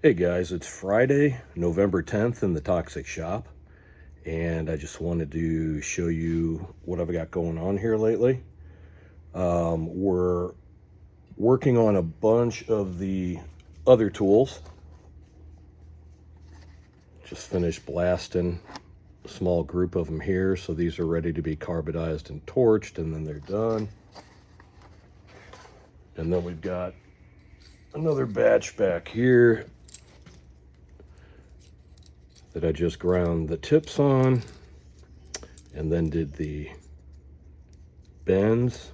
Hey guys, it's Friday, November 10th in the Toxic Shop, and I just wanted to show you what I've got going on here lately. We're working on a bunch of the other tools. Just finished blasting a small group of them here, so these are ready to be carbidized and torched, and then they're done. And then we've got another batch back here that I just ground the tips on and then did the bends,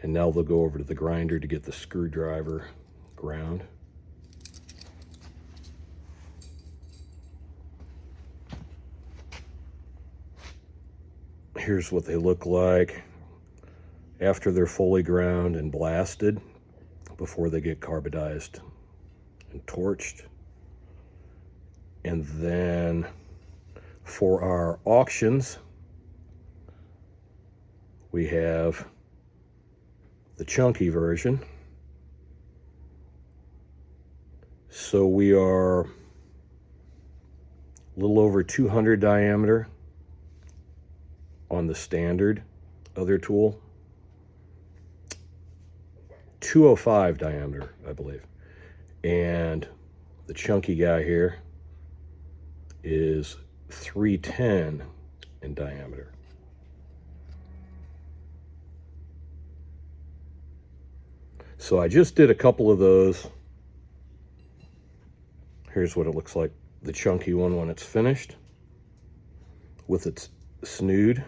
and now they'll go over to the grinder to get the screwdriver ground. Here's what they look like after they're fully ground and blasted before they get carbidized and torched. And then for our auctions, we have the chunky version. So we are a little over 200 diameter on the standard other tool. 205 diameter, I believe. And the chunky guy here is 310 in diameter. So I just did a couple of those. Here's what it looks like, the chunky one when it's finished with its snood.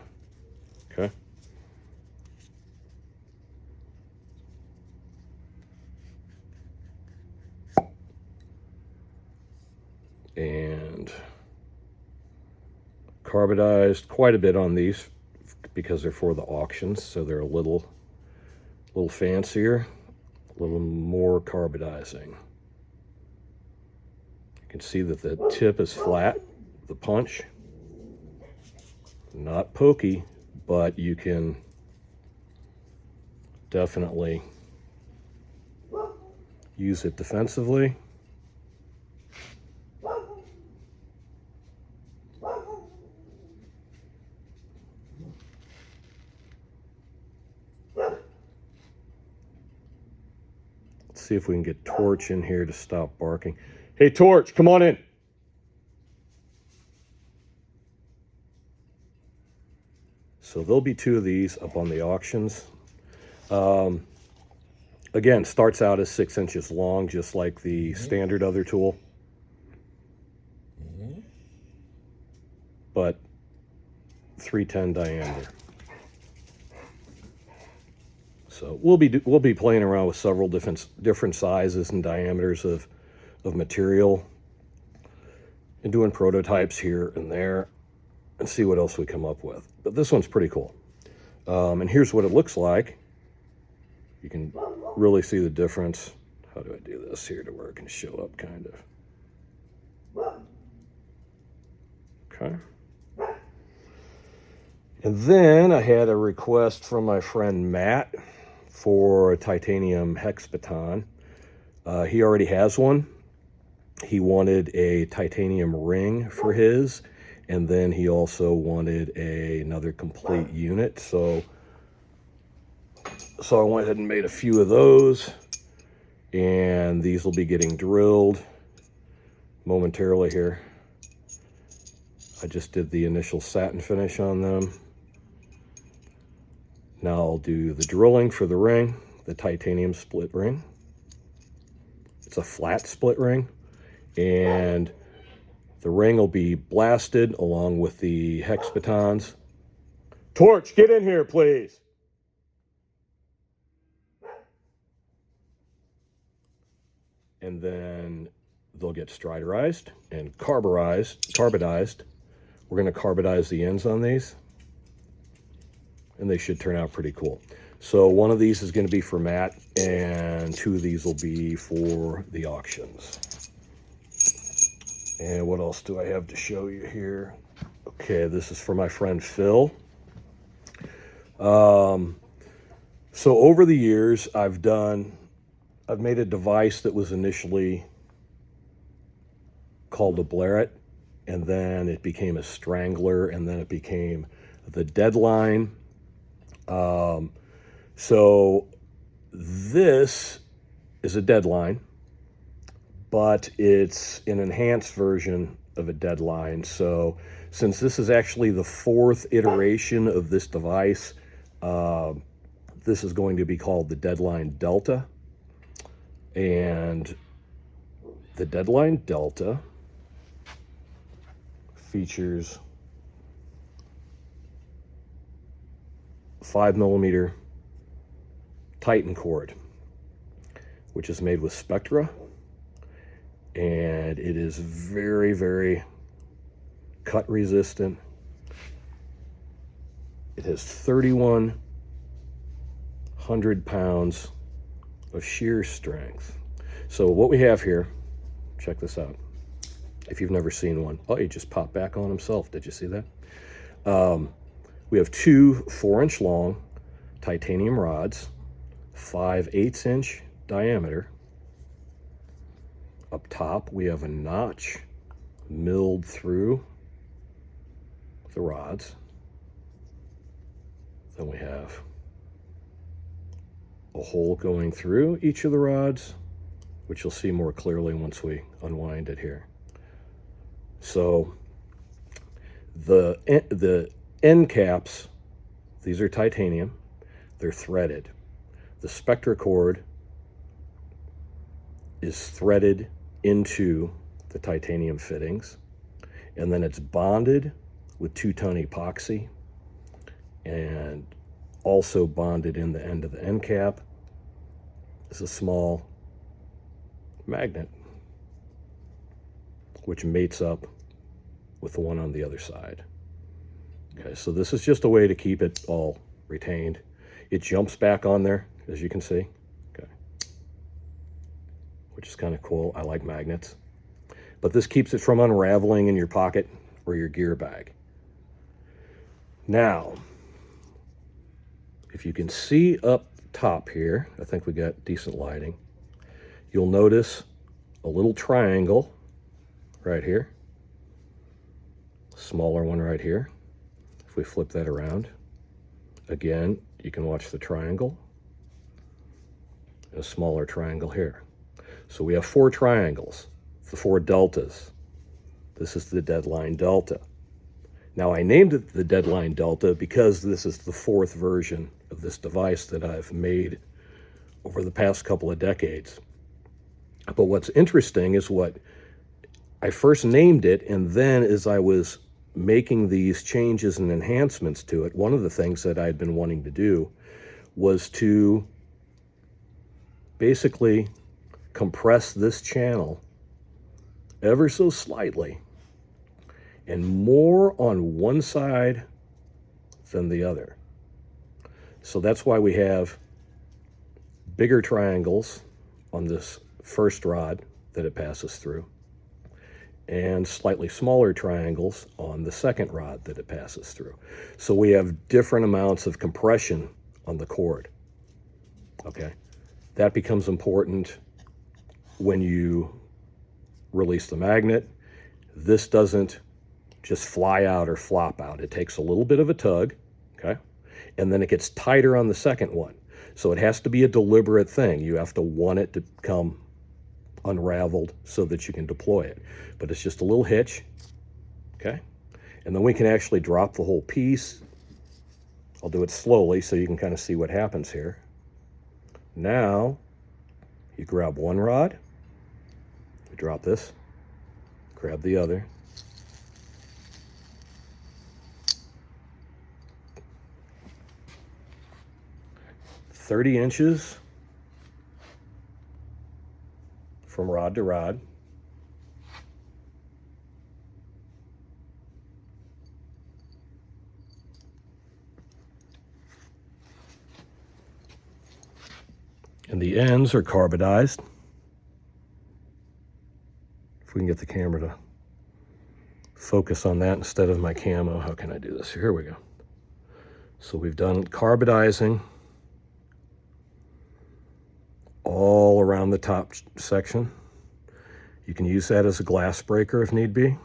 Okay. And carbidized quite a bit on these because they're for the auctions, so they're a little fancier, a little more carbidizing. You can see that the tip is flat, the punch, not pokey, but you can definitely use it defensively. Let's see if we can get Torch in here to stop barking. Hey, Torch, come on in. So there'll be two of these up on the auctions. Again, starts out as 6 inches long, just like the standard other tool. But 310 diameter. So we'll be playing around with several different sizes and diameters of material and doing prototypes here and there and see what else we come up with. But this one's pretty cool. And here's what it looks like. You can really see the difference. How do I do this here to where it can show up kind of? Okay. And then I had a request from my friend Matt for a titanium Hexbaton. He already has one. He wanted a titanium ring for his, and then he also wanted another complete unit. So I went ahead and made a few of those, and these will be getting drilled momentarily here. I just did the initial satin finish on them. Now I'll do the drilling for the ring, the titanium split ring. It's a flat split ring, and the ring will be blasted along with the Hexbatons. Torch, get in here, please. And then they'll get striderized and carbidized. We're going to carbidize the ends on these, and they should turn out pretty cool. So one of these is going to be for Matt, and two of these will be for the auctions. And what else do I have to show you here? Okay, this is for my friend Phil. So over the years, I've made a device that was initially called a Bleret, and then it became a Strangler, and then it became the Deadline. So this is a Deadline, but it's an enhanced version of a Deadline. So since this is actually the 4th iteration of this device, this is going to be called the Deadline Delta. And the Deadline Delta features 5mm Titan cord, which is made with Spectra, and it is very, very cut resistant. It has 3,100 pounds of shear strength. So what we have here, check this out. If you've never seen one, oh, he just popped back on himself. Did you see that? We have 2 4-inch long titanium rods, 5/8 inch diameter. Up top, we have a notch milled through the rods. Then we have a hole going through each of the rods, which you'll see more clearly once we unwind it here. So the end caps, these are titanium, they're threaded. The Spectra cord is threaded into the titanium fittings, and then it's bonded with 2-ton epoxy and also bonded in the end of the end cap is a small magnet which mates up with the one on the other side. Okay, so this is just a way to keep it all retained. It jumps back on there, as you can see, okay, which is kind of cool. I like magnets. But this keeps it from unraveling in your pocket or your gear bag. Now, if you can see up top here, I think we got decent lighting, you'll notice a little triangle right here, smaller one right here. If we flip that around, again, you can watch the triangle, a smaller triangle here. So we have 4 triangles, the 4 deltas. This is the Deadline Delta. Now I named it the Deadline Delta because this is the 4th version of this device that I've made over the past couple of decades. But what's interesting is what I first named it, and then as I was making these changes and enhancements to it, one of the things that I'd been wanting to do was to basically compress this channel ever so slightly and more on one side than the other. So that's why we have bigger triangles on this first rod that it passes through and slightly smaller triangles on the second rod that it passes through. So we have different amounts of compression on the cord. Okay, that becomes important when you release the magnet. This doesn't just fly out or flop out. It takes a little bit of a tug, okay? And then it gets tighter on the second one. So it has to be a deliberate thing. You have to want it to come unraveled so that you can deploy it. But it's just a little hitch, okay? And then we can actually drop the whole piece. I'll do it slowly so you can kind of see what happens here. Now, you grab one rod, you drop this, grab the other. "30 inches from rod to rod. And the ends are carbidized. If we can get the camera to focus on that instead of my camo. How can I do this? Here we go. So we've done carbidizing all around the top section. You can use that as a glass breaker if need be.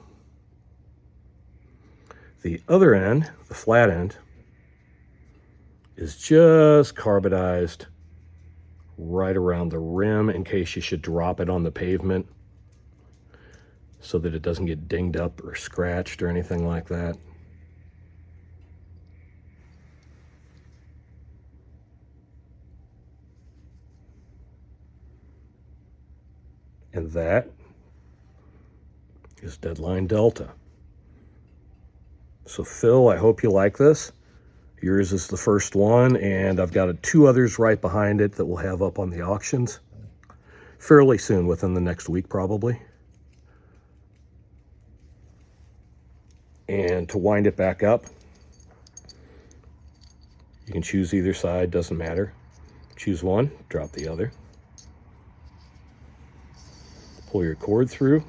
The other end, the flat end, is just carbidized right around the rim in case you should drop it on the pavement so that it doesn't get dinged up or scratched or anything like that. And that is Deadline Delta. So Phil, I hope you like this. Yours is the first one, and I've got two others right behind it that we'll have up on the auctions fairly soon, within the next week probably. And to wind it back up, you can choose either side, doesn't matter. Choose one, drop the other. Pull your cord through,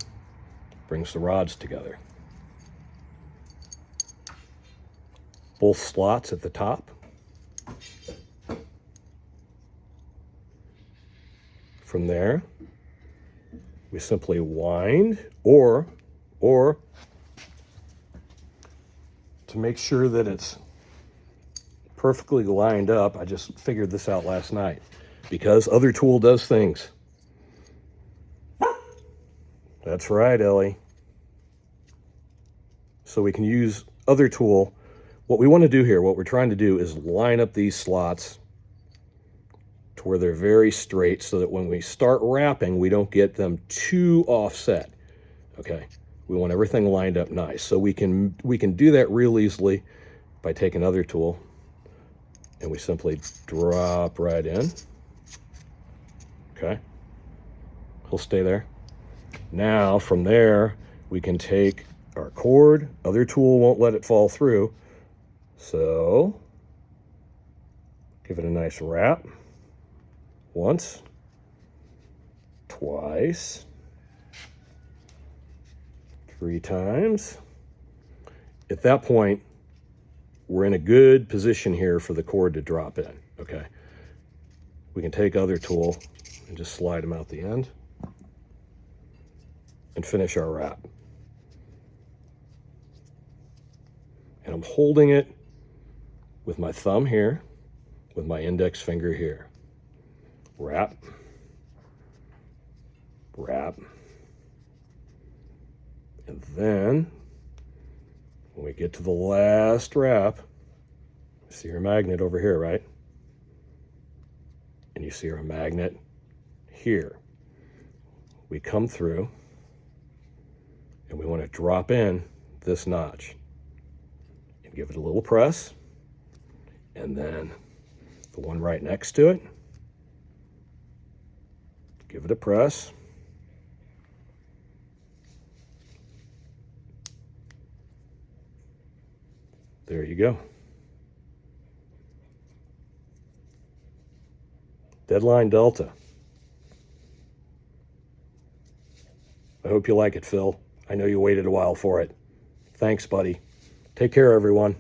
brings the rods together. Both slots at the top. From there, we simply wind, or to make sure that it's perfectly lined up, I just figured this out last night, because Other Tool does things. That's right, Ellie. So we can use Other Tool. What we want to do here, what we're trying to do, is line up these slots to where they're very straight so that when we start wrapping, we don't get them too offset. Okay, we want everything lined up nice. So we can do that real easily by taking Other Tool, and we simply drop right in. Okay, he'll stay there. Now from there, we can take our cord. Other Tool won't let it fall through. So give it a nice wrap. Once, twice, 3 times. At that point, we're in a good position here for the cord to drop in, okay? We can take Other Tool and just slide them out the end and finish our wrap. And I'm holding it with my thumb here, with my index finger here. Wrap, wrap. And then, when we get to the last wrap, see our magnet over here, right? And you see our magnet here. We come through, and we want to drop in this notch. And give it a little press, and then the one right next to it, give it a press. There you go. Deadline Delta. I hope you like it, Phil. I know you waited a while for it. Thanks, buddy. Take care, everyone.